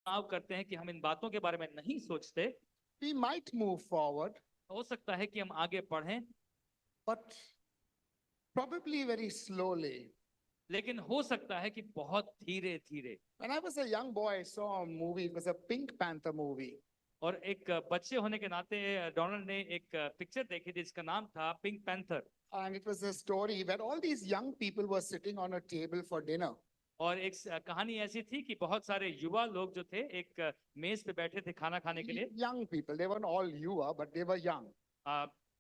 चुनाव करते हैं कि हम इन बातों के बारे में नहीं सोचते, we might move forward, हो सकता है कि हम आगे बढ़ें, but probably very slowly. लेकिन हो सकता है कि बहुत धीरे धीरे। When I was a young boy, I saw a movie. It was a Pink Panther movie. और एक बच्चे होने के नाते डोनाल्ड ने एक पिक्चर देखी थी जिसका नाम था pink panther. And it was a story where all these young people were sitting on a table for dinner. और एक कहानी ऐसी थी कि बहुत सारे युवा लोग जो थे एक मेज पे बैठे थे खाना खाने के लिए। Young people, they weren't all yuva, but they were young.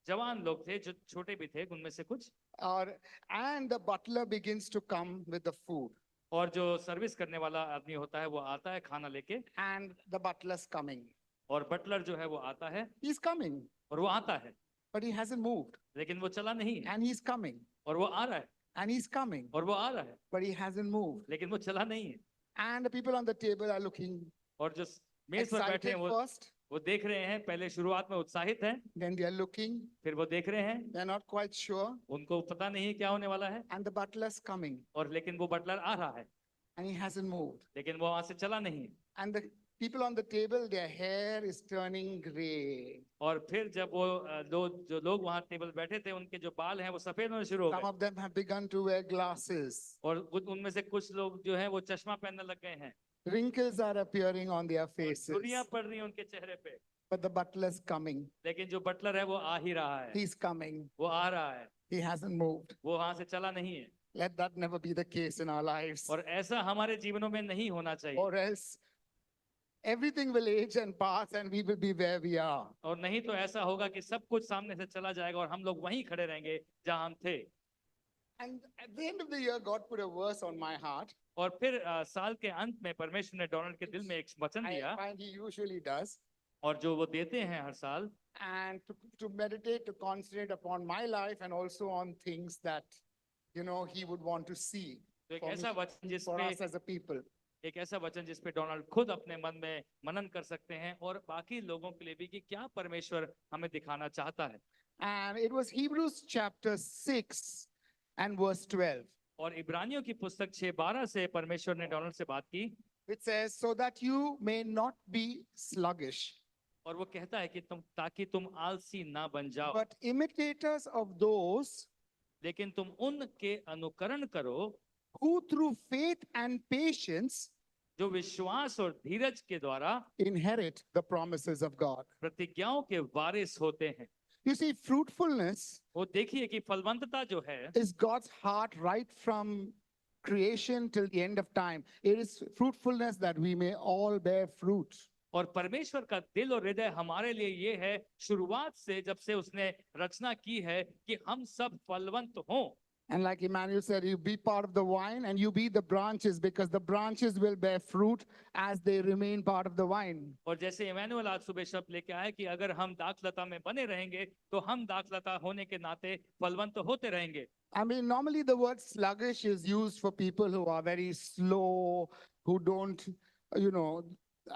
जवान लोग थे जो छोटे भी थे उनमें से कुछ। And the butler begins to come with the food. और जो सर्विस करने वाला आदमी होता है वो आता है खाना लेके। And the butler's coming. और बटलर जो है वो आता है। He's coming. और वो आता है। But he hasn't moved. लेकिन वो चला नहीं है। And he's coming. और वो आ रहा है। And he's coming. और वो आ रहा है। But he hasn't moved. लेकिन वो चला नहीं है। And the people on the table are looking और जो मेज पर बैठे हैं वो देख रहे हैं। पहले शुरुआत में उत्साहित हैं। Then they are looking. फिर वो देख रहे हैं। They are not quite sure. उनको पता नहीं है क्या होने वाला है। And the butler's coming. और लेकिन वो बटलर आ रहा है। And he hasn't moved. लेकिन वो वहां से चला नहीं है। And the people on the table, their hair is turning gray. और फिर जब वो जो लोग वहां टेबल बैठे थे उनके जो बाल हैं वो सफेद होने शुरू हो Some गए। of them have begun to wear glasses. और उनमें से कुछ लोग जो हैं वो चश्मा पहनने लग गए हैं। Wrinkles are appearing on their faces. धुरियां पड़ रही हैं उनके चेहरे पे। But the butler's coming. लेकिन जो बटलर है वो आ ही रहा है। He's coming. वो आ रहा है। He hasn't moved. वो वहां से चला नहीं है। Let that never be the case in our lives. और ऐसा हमारे जीवनों में नहीं होना चाहिए। Or else everything will age and pass and we will be where we are. और नहीं तो ऐसा होगा कि सब कुछ सामने से चला जाएगा और हम लोग वहीं खड़े रहेंगे जहां हम थे। And at the end of the year, God put a verse on my heart. और फिर साल के अंत में परमेश्वर ने डोनाल्ड के दिल में एक वचन दिया। I find he usually does. और जो वो देते हैं हर साल। And to meditate, to concentrate upon my life and also on things that, you know, he would want to see तो एक for, ऐसा वचन me, for us जिसपे as a people. एक ऐसा वचन जिसपे डोनाल्ड खुद अपने मन में मनन कर सकते हैं और बाकी लोगों के लिए भी कि क्या परमेश्वर हमें दिखाना चाहता है। And it was Hebrews chapter 6 and verse 12. और इब्रानियों की पुस्तक 6:12 से परमेश्वर ने डोनाल्ड से बात की। It says, so that you may not be sluggish, और वो कहता है कि ताकि तुम आलसी ना बन जाओ, but imitators of those लेकिन तुम उनके अनुकरण करो who through faith and patience जो विश्वास और धीरज के द्वारा inherit the promises of God. प्रतिज्ञाओं के वारिस होते हैं। You see, fruitfulness वो देखिए कि फलवंतता जो है is God's heart right from creation till the end of time. It is fruitfulness that we may all bear fruit. और परमेश्वर का दिल और हृदय हमारे लिए ये है शुरुआत से जब से उसने रचना की है कि हम सब फलवंत हों। And like Emmanuel said, you be part of the vine and you be the branches, because the branches will bear fruit as they remain part of the vine. और जैसे इमैनुअल आज सुबह शब्द लेके आए कि अगर हम दाखलता में बने रहेंगे तो हम दाखलता होने के नाते फलवंत होते रहेंगे। I mean, normally the word sluggish is used for people who are very slow, who don't, you know,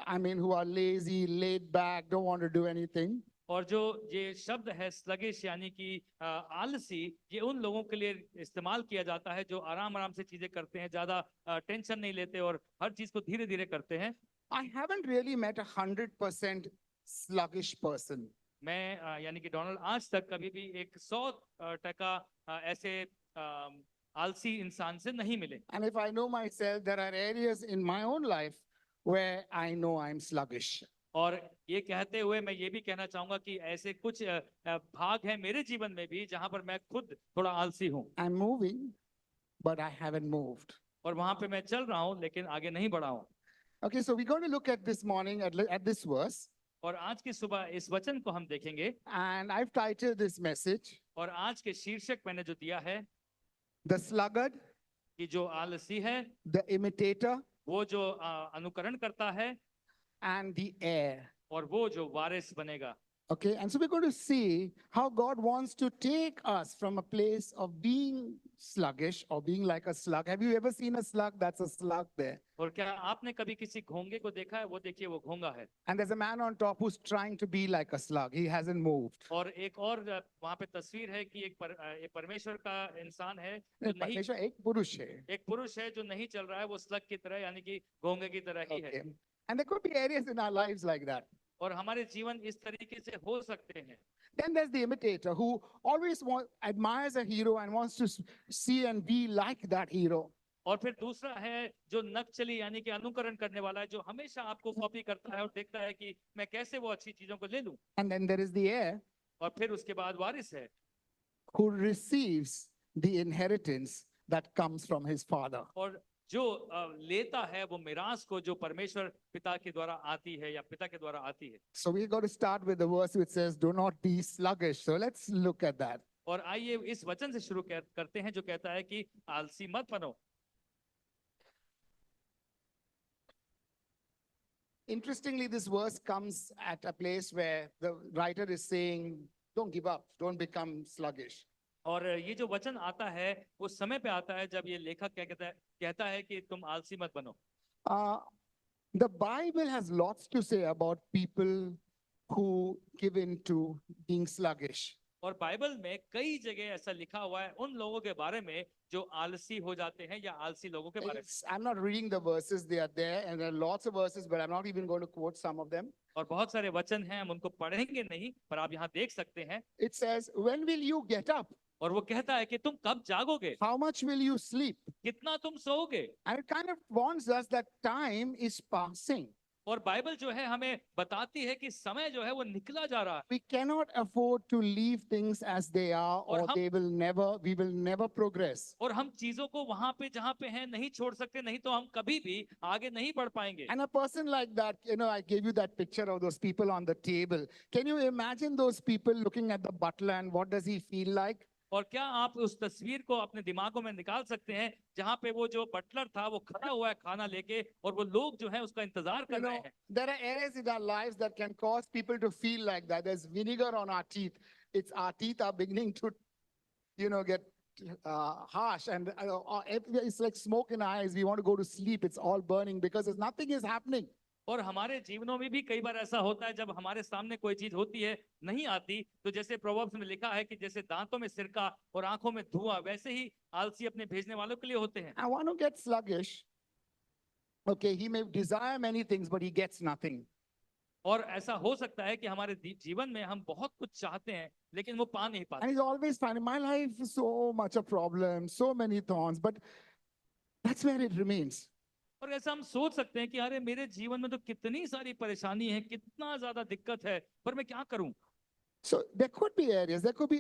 I mean, who are lazy, laid back, don't want to do anything. और जो ये शब्द है स्लगिश यानी कि आलसी, ये उन लोगों के लिए इस्तेमाल किया जाता है जो आराम आराम से चीजें करते हैं, ज्यादा टेंशन नहीं लेते और हर चीज को धीरे धीरे करते हैं। I haven't really met 100% sluggish person. मैं यानी कि डोनाल्ड आज तक कभी भी 100% ऐसे आलसी इंसान से नहीं मिले। And if I know myself, there are areas in my own life where I know I'm sluggish. और ये कहते हुए मैं ये भी कहना चाहूंगा कि ऐसे कुछ भाग हैं मेरे जीवन में भी जहां पर मैं खुद थोड़ा आलसी हूँ। I'm moving, but I haven't moved. और वहां पे मैं चल रहा हूँ लेकिन आगे नहीं बढ़ा हूँ। Okay, so we're going to look at this morning at this verse. और आज की सुबह इस वचन को हम देखेंगे। And I've titled this message, और आज के शीर्षक मैंने जो दिया है, The Sluggard, कि जो आलसी है, the imitator, वो जो अनुकरण करता है, and the heir. और वो जो वारिस बनेगा। Okay, and so we're going to see how God wants to take us from a place of being sluggish or being like a slug. Have you ever seen a slug? That's a slug there. और क्या आपने कभी किसी घोंगे को देखा है? वो देखिए वो घोंगा है। And there's a man on top who's trying to be like a slug. He hasn't moved. और एक और वहाँ पे तस्वीर है कि एक परमेश्वर का इंसान है जो नहीं, परमेश्वर एक पुरुष है। एक पुरुष है जो नहीं चल रहा है, वो स्लग की तरह यानी कि घोंगे की तरह ही है। Okay. And there could be areas in our lives like that. और हमारे जीवन इस तरीके से हो सकते हैं। Then there's the imitator who always admires a hero and wants to see and be like that hero. और फिर दूसरा है जो नकचली यानी कि अनुकरण करने वाला है, जो हमेशा आपको कॉपी करता है और देखता है कि मैं कैसे वो अच्छी चीजों को ले लूं। And then there is the heir और फिर उसके बाद वारिस है who receives the inheritance that comes from his father. और जो लेता है वो मिरास को जो परमेश्वर पिता के द्वारा आती है या पिता के द्वारा आती है। So we got to start with the verse which says, "Do not be sluggish." So let's look at that. और आइए इस वचन से शुरू करते हैं जो कहता है कि आलसी मत बनो। Interestingly, this verse comes at a place where the writer is saying, don't give up, don't become sluggish. और ये जो वचन आता है वो समय पे आता है जब ये लेखक क्या कहता है कि तुम आलसी मत बनो। The Bible has lots to say about people who give in to being sluggish. और बाइबल में कई जगह ऐसा लिखा हुआ है उन लोगों के बारे में जो आलसी हो जाते हैं या आलसी लोगों के बारे में। I'm not reading the verses, they are there, and there are lots of verses, but I'm not even going to quote some of them. और बहुत सारे वचन हैं, हम उनको पढ़ेंगे नहीं, पर आप यहाँ देख सकते हैं। It says, when will you get up? और वो कहता है कि तुम कब जागोगे? How much will you sleep? कितना तुम सोओगे? And it kind of warns us that time is passing. और बाइबल जो है हमें बताती है कि समय जो है वो निकला जा रहा है। We cannot afford to leave things as they are, or we will never progress. और हम चीजों को वहां पे जहां पे हैं नहीं छोड़ सकते, नहीं तो हम कभी भी आगे नहीं बढ़ पाएंगे। And a person like that, I gave you that picture of those people on the table. Can you imagine those people looking at the butler and what does he feel like? और क्या आप उस तस्वीर को अपने दिमागों में निकाल सकते हैं जहां पे वो जो बटलर था वो खड़ा हुआ है खाना लेके और वो लोग जो है उसका इंतजार कर रहे हैं। There are areas in our lives that can cause people to feel like that. There's vinegar on our teeth. Our teeth are beginning to, get harsh, and it's like smoke in our eyes. We want to go to sleep. It's all burning because nothing is happening. और हमारे जीवनों में भी कई बार ऐसा होता है जब हमारे सामने कोई चीज होती है नहीं आती, तो जैसे प्रोवर्ब्स में लिखा है कि जैसे दांतों में सिरका और आंखों में धुआं, वैसे ही आलसी अपने भेजने वालों के लिए होते हैं। I want to get sluggish. Okay, he may desire many things, but he gets nothing. और ऐसा हो सकता है कि हमारे जीवन में हम बहुत कुछ चाहते हैं लेकिन वो पा नहीं पाते। And he's always finding, my life is so much a problem, so many thorns, but that's where it remains. और ऐसा हम सोच सकते हैं कि अरे मेरे जीवन में तो कितनी सारी परेशानी है, कितना ज्यादा दिक्कत है, पर मैं क्या करूं? So there could be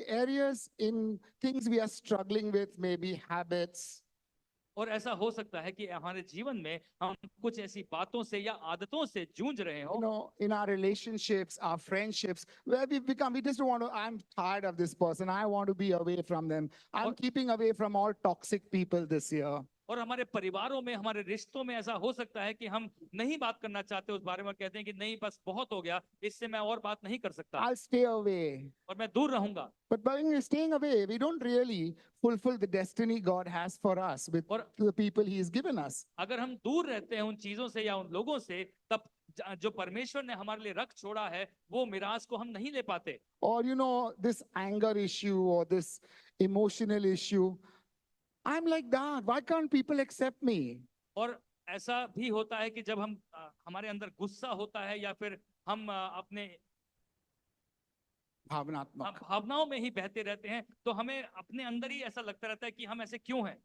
areas in things we are struggling with, maybe habits. और ऐसा हो सकता है कि हमारे जीवन में हम कुछ ऐसी बातों से या आदतों से जूझ रहे हो। In our relationships, our friendships, where we just want to, I'm tired of this person. I want to be away from them. I'm keeping away from all toxic people this year. और हमारे परिवारों में, हमारे रिश्तों में ऐसा हो सकता है कि हम नहीं बात करना चाहते उस बारे में, कहते हैं कि नहीं बस बहुत हो गया, इससे मैं और बात नहीं कर सकता। I'll stay away. और मैं दूर रहूंगा। But by staying away, we don't really fulfill the destiny God has for us with the people He has given us. अगर हम दूर रहते हैं उन चीजों से या उन लोगों से, तब जो परमेश्वर ने हमारे लिए रख छोड़ा है वो मिरास को हम नहीं ले पाते। Or this anger issue or this emotional issue, I'm like that. Why can't people accept me? और ऐसा भी होता है कि जब हम हमारे अंदर गुस्सा होता है या फिर हम अपने भावनाओं में ही बहते रहते हैं, तो हमें अपने अंदर ही ऐसा लगता रहता है कि हम ऐसे क्यों हैं?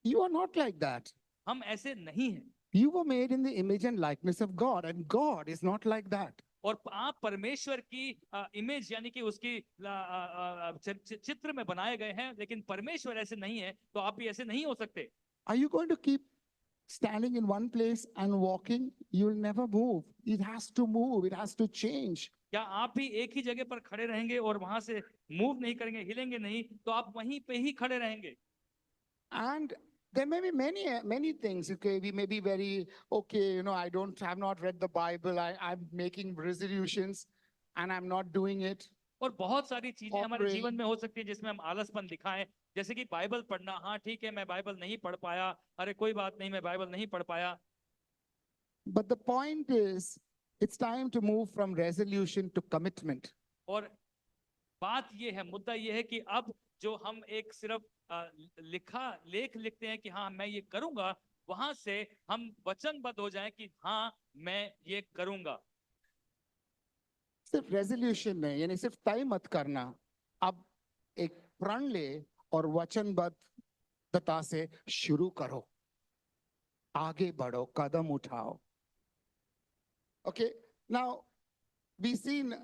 You are not like that. हम ऐसे नहीं हैं। You were made in the image and likeness of God, and God is not like that. और आप परमेश्वर की इमेज यानी कि उसकी चित्र में बनाए गए हैं, लेकिन परमेश्वर ऐसे नहीं है, तो आप भी ऐसे नहीं हो सकते। Are you going to keep standing in one place and walking? You'll never move. It has to move. It has to change. क्या आप भी एक ही जगह पर खड़े रहेंगे और वहां से मूव नहीं करेंगे, हिलेंगे नहीं, तो आप वहीं पे ही खड़े रहेंगे। And there may be many things. Okay, we may be very okay. I have not read the Bible. I'm making resolutions, and I'm not doing it. और बहुत सारी चीजें हमारे जीवन में हो सकती है जिसमें हम आलसपन दिखाएं, जैसे कि बाइबल पढ़ना। हाँ ठीक है, मैं बाइबल नहीं पढ़ पाया, अरे कोई बात नहीं, मैं बाइबल नहीं पढ़ पाया। But the point is, it's time to move from resolution to commitment. और बात ये है, मुद्दा ये है कि अब जो हम एक सिर्फ लेख लिखते हैं कि हाँ मैं ये करूंगा, वहां से हम वचनबद्ध हो जाएं कि हाँ मैं ये करूंगा। सिर्फ रेजोल्यूशन नहीं, यानी सिर्फ तय मत करना, अब एक प्रण ले और वचनबद्धता से शुरू करो, आगे बढ़ो, कदम उठाओ। Okay, now we've seen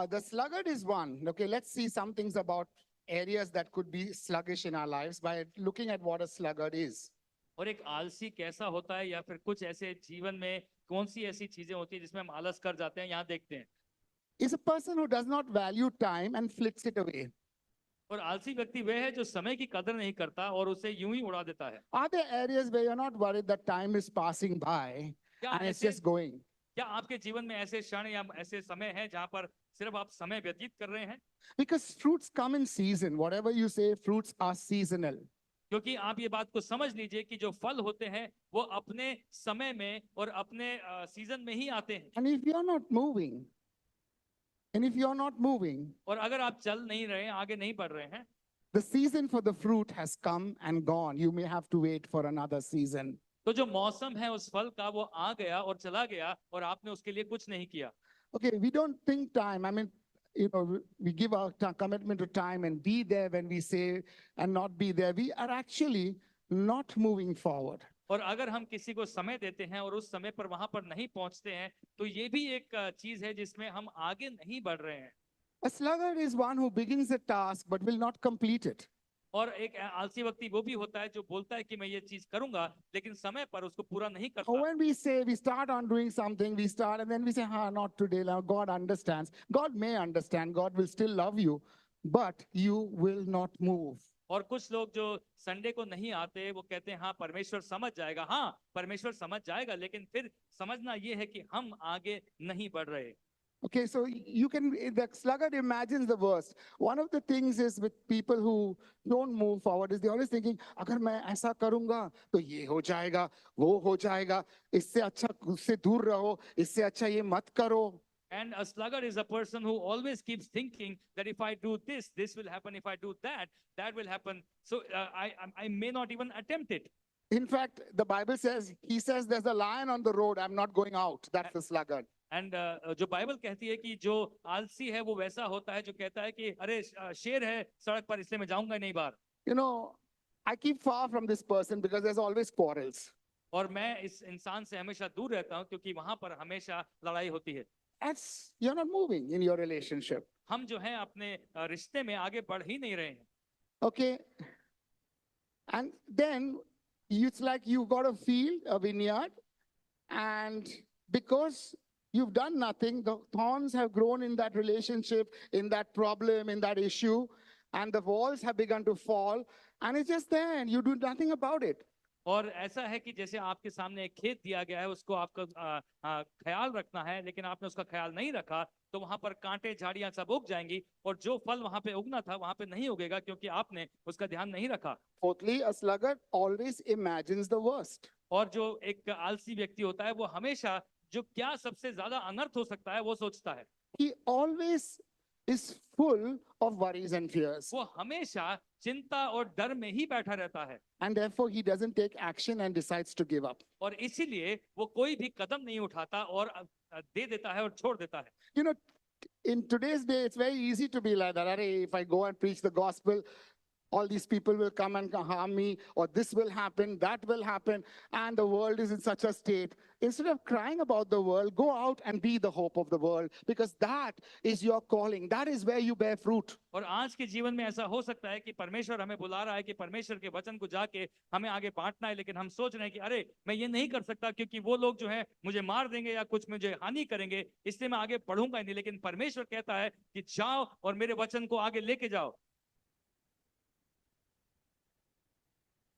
the sluggard is one. Okay, let's see some things about areas that could be sluggish in our lives by looking at what a sluggard is. और एक आलसी कैसा होता है, या फिर कुछ ऐसे जीवन में कौन सी ऐसी चीजें होती है जिसमें हम आलस कर जाते हैं, यहाँ देखते हैं। Is a person who does not value time and flicks it away. और आलसी व्यक्ति वह है जो समय की कदर नहीं करता और उसे यूं ही उड़ा देता है। Are there areas where you're not worried that time is passing by क्या and it's ऐसे just going? क्या आपके जीवन में ऐसे क्षण या ऐसे समय हैं जहां पर सिर्फ आप समय व्यतीत कर रहे हैं? Because fruits come in season. Whatever you say, fruits are seasonal. क्योंकि आप ये बात को समझ लीजिए कि जो फल होते हैं वो अपने समय में और अपने सीजन में ही आते हैं। And if you're not moving, और अगर आप चल नहीं रहे हैं, आगे नहीं बढ़ रहे हैं, the season for the fruit has come and gone. You may have to wait for another season. तो जो मौसम है उस फल का वो आ गया और चला गया और आपने उसके लिए कुछ नहीं किया। Okay, we don't think time. I mean, we give our commitment to time and be there when we say and not be there. We are actually not moving forward. और अगर हम किसी को समय देते हैं और उस समय पर वहां पर नहीं पहुंचते हैं तो ये भी एक चीज है जिसमें हम आगे नहीं बढ़ रहे हैं। A sluggard is one who begins a task but will not complete it. और एक आलसी व्यक्ति वो भी होता है जो बोलता है कि मैं ये चीज करूंगा लेकिन समय पर उसको पूरा नहीं करता। When we say we start on doing something, we start and then we say, not today. Now God understands. God may understand. God will still love you, but you will not move. और कुछ लोग जो Sunday को नहीं आते वो कहते हैं हाँ परमेश्वर समझ जाएगा, हाँ परमेश्वर समझ जाएगा, लेकिन फिर समझना ये है कि हम आगे नहीं बढ़ रहे। Okay, so the sluggard imagines the worst. One of the things is with people who don't move forward is they're always thinking, अगर मैं ऐसा करूंगा तो ये हो जाएगा, वो हो जाएगा, इससे अच्छा उससे दूर रहो, इससे अच्छा ये मत करो. And a sluggard is a person who always keeps thinking that if I do this, this will happen. If I do that, that will happen. So I may not even attempt it. In fact, the Bible says, he says there's a lion on the road, I'm not going out. That's the sluggard. And जो Bible कहती है कि जो आलसी है वो वैसा होता है जो कहता है कि अरे शेर है सड़क पर इसलिए मैं जाऊंगा नहीं बाहर। You know, I keep far from this person because there's always quarrels. और मैं इस इंसान से हमेशा दूर रहता हूं क्योंकि वहां पर हमेशा लड़ाई होती है। You're not moving in your relationship. हम जो है अपने रिश्ते में आगे बढ़ ही नहीं रहे हैं। Okay. And then it's like you've got a field, a vineyard, and because you've done nothing, the thorns have grown in that relationship, in that problem, in that issue, and the walls have begun to fall, and it's just there, and you do nothing about it. और ऐसा है कि जैसे आपके सामने एक खेत दिया गया है, उसको आपको ख्याल रखना है, लेकिन आपने उसका ख्याल नहीं रखा तो वहां पर कांटे झाड़ियां सब उग जाएंगी और जो फल वहां पे उगना था वहां पे नहीं उगेगा क्योंकि आपने उसका ध्यान नहीं रखा। Fourthly, a sluggard always imagines the worst. और जो एक आलसी व्यक्ति होता है वो हमेशा जो क्या सबसे ज्यादा अनर्थ हो सकता है वो सोचता है। He always is full of worries and fears. वो हमेशा चिंता और डर में ही बैठा रहता है। And therefore, he doesn't take action and decides to give up. और इसीलिए वो कोई भी कदम नहीं उठाता और दे देता है और छोड़ देता है। You know, in today's day, it's very easy to be like that. Arey, if I go and preach the gospel, all these people will come and harm me, or this will happen, that will happen, and the world is in such a state. Instead of crying about the world, go out and be the hope of the world, because that is your calling. That is where you bear fruit. और आज के जीवन में ऐसा हो सकता है कि परमेश्वर हमें बुला रहा है कि परमेश्वर के वचन को जाके हमें आगे बांटना है, लेकिन हम सोच रहे हैं कि अरे मैं ये नहीं कर सकता क्योंकि वो लोग जो है मुझे मार देंगे या कुछ मुझे हानि करेंगे, इसलिए मैं आगे बढ़ूंगा नहीं। लेकिन परमेश्वर कहता है कि जाओ और मेरे वचन को आगे लेके जाओ।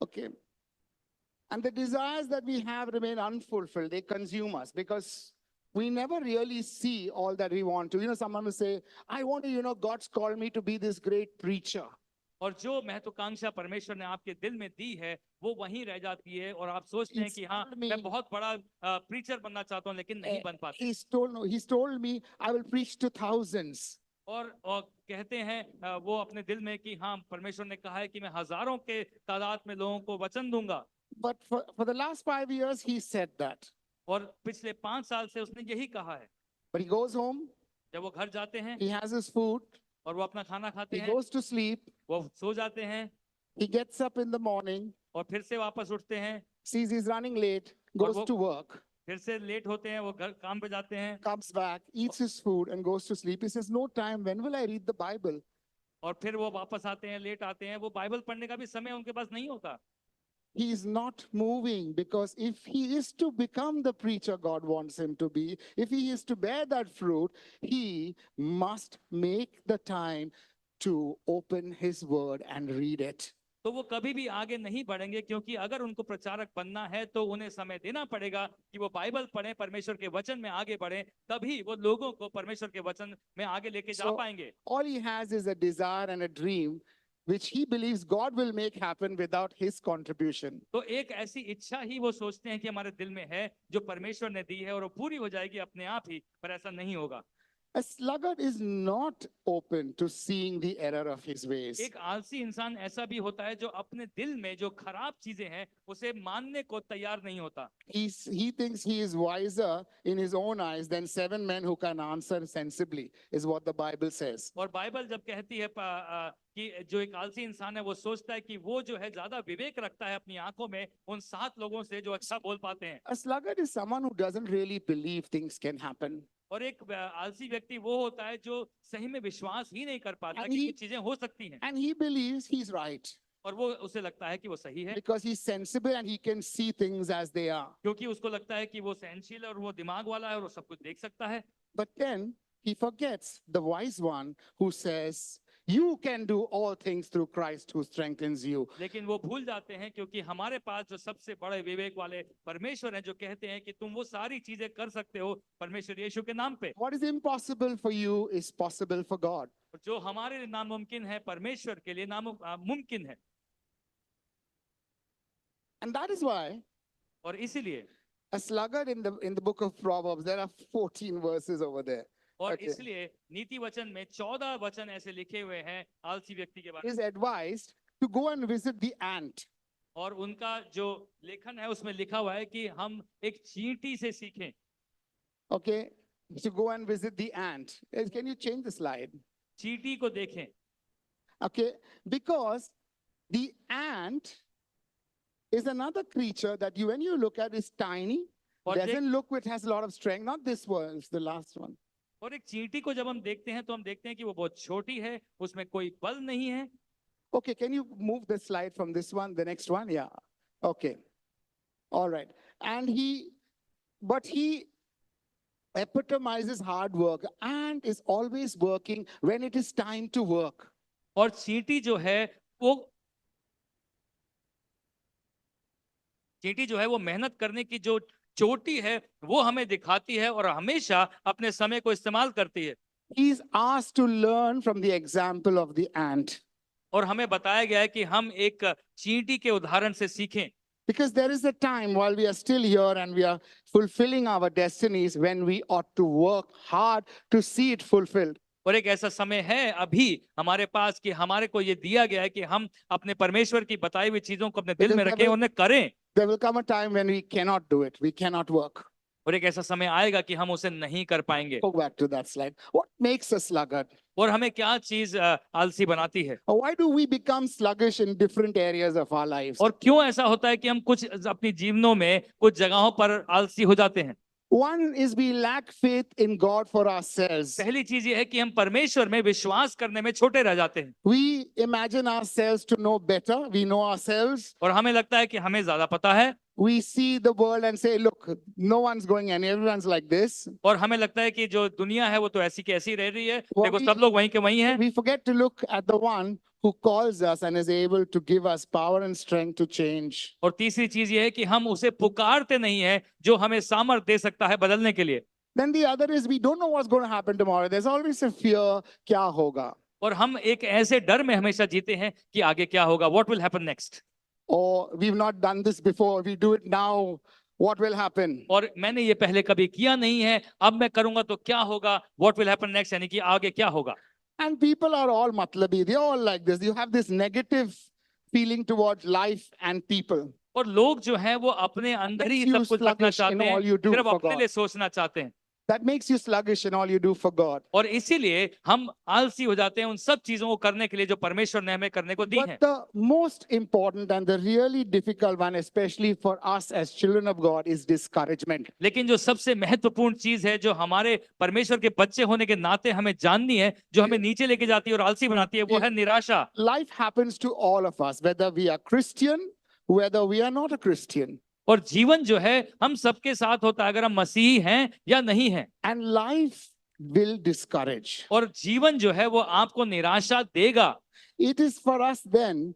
Okay. And the desires that we have remain unfulfilled. They consume us because we never really see all that we want to. Someone will say, I want to, God's called me to be this great preacher. और जो महत्वाकांक्षा परमेश्वर ने आपके दिल में दी है वो वहीं रह जाती है और आप सोचते हैं कि हाँ मैं बहुत बड़ा प्रीचर बनना चाहता हूँ लेकिन नहीं बन पाता। He's told me I will preach to thousands. और कहते हैं वो अपने दिल में कि हाँ परमेश्वर ने कहा है कि मैं हजारों के तादाद में लोगों को वचन दूंगा। But for the last 5 years, he said that. और पिछले 5 साल से उसने यही कहा है। But he goes home, जब वो घर जाते हैं he has his food, और वो अपना खाना खाते he हैं, goes to sleep, वो सो जाते हैं he gets up in the morning, और फिर से वापस उठते हैं, sees he's running late, goes वो- to work, फिर से लेट होते हैं, वो घर काम पे जाते हैं comes back, eats his food, and goes to sleep. He says, "No time. When will I read the Bible?" और फिर वो वापस आते हैं, लेट आते हैं, वो बाइबल पढ़ने का भी समय उनके पास नहीं होता। He is not moving, because if he is to become the preacher God wants him to be, if he is to bear that fruit, he must make the time to open his word and read it. तो वो कभी भी आगे नहीं बढ़ेंगे, क्योंकि अगर उनको प्रचारक बनना है तो उन्हें समय देना पड़ेगा कि वो बाइबल पढ़ें, परमेश्वर के वचन में आगे बढ़ें, तभी वो लोगों को परमेश्वर के वचन में आगे लेके जा So, पाएंगे। all he has is a desire and a dream which he believes God will make happen without his contribution. तो एक ऐसी इच्छा ही वो सोचते हैं कि हमारे दिल में है, जो परमेश्वर ने दी है और वो पूरी हो जाएगी अपने आप ही, पर ऐसा नहीं होगा। A sluggard is not open to seeing the error of his ways. एक आलसी इंसान ऐसा भी होता है जो अपने दिल में जो खराब चीजें हैं उसे मानने को तैयार नहीं होता। He thinks he is wiser in his own eyes than 7 men who can answer sensibly, is what the Bible says. और बाइबल जब कहती है कि जो एक आलसी इंसान है वो सोचता है कि वो जो है ज्यादा विवेक रखता है अपनी आंखों में उन 7 लोगों से जो अच्छा बोल पाते हैं। A sluggard is someone who doesn't really believe things can happen. और एक आलसी व्यक्ति वो होता है जो सही में विश्वास ही नहीं कर पाता And कि he- ये चीजें हो सकती हैं, And he believes he's right और वो उसे लगता है कि वो सही है, because he's sensible and he can see things as they are. क्योंकि उसको लगता है कि वो सहनशील है और वो दिमाग वाला है और वो सब कुछ देख सकता है। But then he forgets the wise one who says, "You can do all things through Christ who strengthens you." लेकिन वो भूल जाते हैं, क्योंकि हमारे पास जो सबसे बड़े विवेक वाले परमेश्वर हैं जो कहते हैं कि तुम वो सारी चीजें कर सकते हो परमेश्वर यीशु के नाम पे। What is impossible for you is possible for God. और जो हमारे लिए नामुमकिन है परमेश्वर के लिए मुमकिन है। And that is why और इसीलिए a sluggard in the book of Proverbs, there are 14 verses over there, और Okay. इसलिए नीति वचन में 14 वचन ऐसे लिखे हुए हैं आलसी व्यक्ति के बारे में। is advised to go and visit the ant. और उनका जो लेखन है उसमें लिखा हुआ है कि हम एक चींटी से सीखें। Okay, to go and visit the ant. Can you change the slide? चींटी को देखें, Okay, because the ant is another creature that when you look at, is tiny, और देख- doesn't look, it has a lot of strength. Not this one, it's the last one. और एक चींटी को जब हम देखते हैं तो हम देखते हैं कि वो बहुत छोटी है, उसमें कोई बल नहीं है। Okay, can you move the slide from this one, the next one? Yeah. Okay. All right. And but he epitomizes hard work and is always working when it is time to work. और चींटी जो है वो मेहनत करने की जो चोटी है वो हमें दिखाती है और हमेशा अपने समय को इस्तेमाल करती है। He is asked to learn from the example of the ant. और हमें बताया गया है कि हम एक चींटी के उदाहरण से सीखें, Because there is a time while we are still here and we are fulfilling our destinies when we ought to work hard to see it fulfilled. और एक ऐसा समय है अभी हमारे पास कि हमारे को ये दिया गया है कि हम अपने परमेश्वर की बताई हुई चीजों को अपने दिल में रखें, उन्हें करें। There will come a time when we cannot do it. We cannot work. और एक ऐसा समय आएगा कि हम उसे नहीं कर पाएंगे। Go back to that slide. What makes us sluggard? और हमें क्या चीज आलसी बनाती है, Or why do we become sluggish in different areas of our lives? और क्यों ऐसा होता है कि हम कुछ अपनी जीवनों में कुछ जगहों पर आलसी हो जाते हैं। One is we lack faith in God for ourselves. पहली चीज ये है कि हम परमेश्वर में विश्वास करने में छोटे रह जाते हैं, We imagine ourselves to know better. We know ourselves. और हमें लगता है कि हमें ज्यादा पता है, We see the world and say, look, no one's going and everyone's like this. और हमें लगता है कि जो दुनिया है वो तो ऐसी की ऐसी रह रही है, वो देखो भी- सब लोग वहीं के वहीं हैं। We forget to look at the one who calls us and is able to give us power and strength to change. और तीसरी चीज ये है कि हम उसे पुकारते नहीं है जो हमें सामर्थ दे सकता है बदलने के लिए। Then the other is we don't know what's going to happen tomorrow. There's always a fear, kya hoga? और हम एक ऐसे डर में हमेशा जीते हैं कि आगे क्या होगा, what will happen next. Or we've not done this before. We do it now. What will happen? और मैंने ये पहले कभी किया नहीं है, अब मैं करूंगा तो क्या होगा, व्हाट विल हैपन नेक्स्ट, यानी कि आगे क्या होगा। And people are all matlabi. They're all like this. You have this negative feeling towards life and people. और लोग जो हैं वो अपने अंदर ही Makes you सब कुछ रखना sluggish in चाहते all हैं, you do सिर्फ for अपने God. लिए सोचना चाहते हैं। That makes you sluggish in all you do for God. और इसीलिए हम आलसी हो जाते हैं उन सब चीजों को करने के लिए जो परमेश्वर ने हमें करने को दी But हैं। the most important and the really difficult one, especially for us as children of God, is discouragement. लेकिन जो सबसे महत्वपूर्ण चीज है जो हमारे परमेश्वर के बच्चे होने के नाते हमें जाननी है, जो हमें नीचे लेके जाती है और आलसी बनाती है, वो है निराशा। Life happens to all of us, whether we are Christian, whether we are not a Christian. और जीवन जो है हम सबके साथ होता है, अगर हम मसीही हैं या नहीं हैं। And life will discourage. और जीवन जो है वो आपको निराशा देगा। It is for us then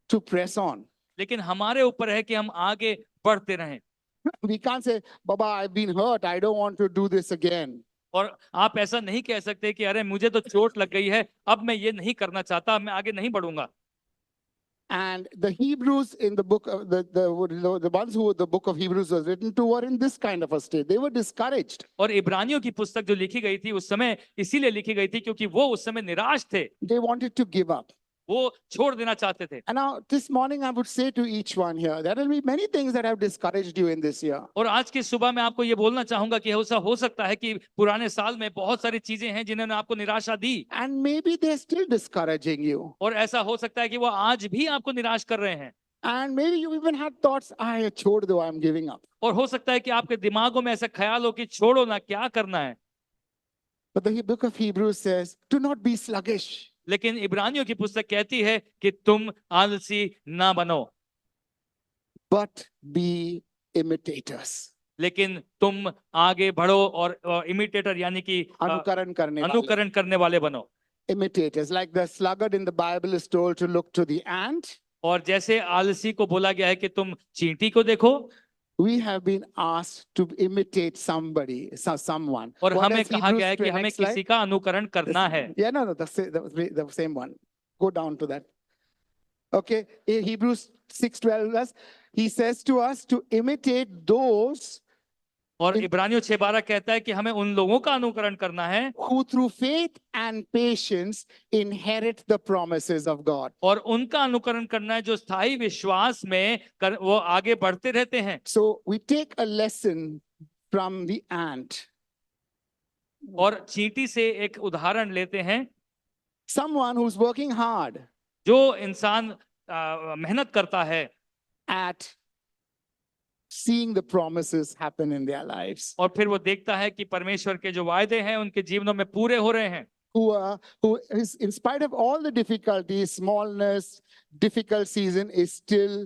to press on. लेकिन हमारे ऊपर है कि हम आगे बढ़ते रहें। We can't say, Baba, I've been hurt. I don't want to do this again. और आप ऐसा नहीं कह सकते कि अरे मुझे तो चोट लग गई है, अब मैं ये नहीं करना चाहता, मैं आगे नहीं बढ़ूंगा। And the Hebrews in the book of the ones who the book of Hebrews was written to were in this kind of a state. They were discouraged. और इब्रानियों की पुस्तक जो लिखी गई थी उस समय इसीलिए लिखी गई थी क्योंकि वो उस समय निराश थे, They wanted to give up. वो छोड़ देना चाहते थे। And now this morning I would say to each one here, there will be many things that have discouraged you in this year. और आज की सुबह मैं आपको ये बोलना चाहूंगा कि ऐसा हो सकता है कि पुराने साल में बहुत सारी चीजें हैं जिन्होंने आपको निराशा दी, And maybe they're still discouraging you. और ऐसा हो सकता है कि वो आज भी आपको निराश कर रहे हैं। And maybe you even had thoughts, I chhod do, I'm giving up. और हो सकता है कि आपके दिमागों में ऐसा ख्याल हो कि छोड़ो ना, क्या करना है। But the book of Hebrews says, do not be sluggish. लेकिन इब्रानियों की पुस्तक कहती है कि तुम आलसी ना बनो, But be imitators. लेकिन तुम आगे बढ़ो और इमिटेटर यानी कि अनुकरण करने वाले. अनुकरण करने वाले बनो। Imitators, like the sluggard in the Bible is told to look to the ant. और जैसे आलसी को बोला गया है कि तुम चींटी को देखो, We have been asked to imitate somebody, someone. और What हमें does कहा Hebrews गया है कि 12 हमें next slide? किसी का अनुकरण करना है। Yeah, no, the same one. Go down to that. Okay, in Hebrews 6:12, he says to us to imitate those और इब्रानियों 6:12 कहता है कि हमें उन लोगों का अनुकरण करना है who through faith and patience inherit the promises of God. और उनका अनुकरण करना है जो स्थायी विश्वास में वो आगे बढ़ते रहते हैं। So we take a lesson from the ant. और चींटी से एक उदाहरण लेते हैं। Someone who's working hard जो इंसान मेहनत करता है at seeing the promises happen in their lives. और फिर वो देखता है कि परमेश्वर के जो वायदे हैं उनके जीवनों में पूरे हो रहे हैं। Who is, in spite of all the difficulties, smallness, difficult season, is still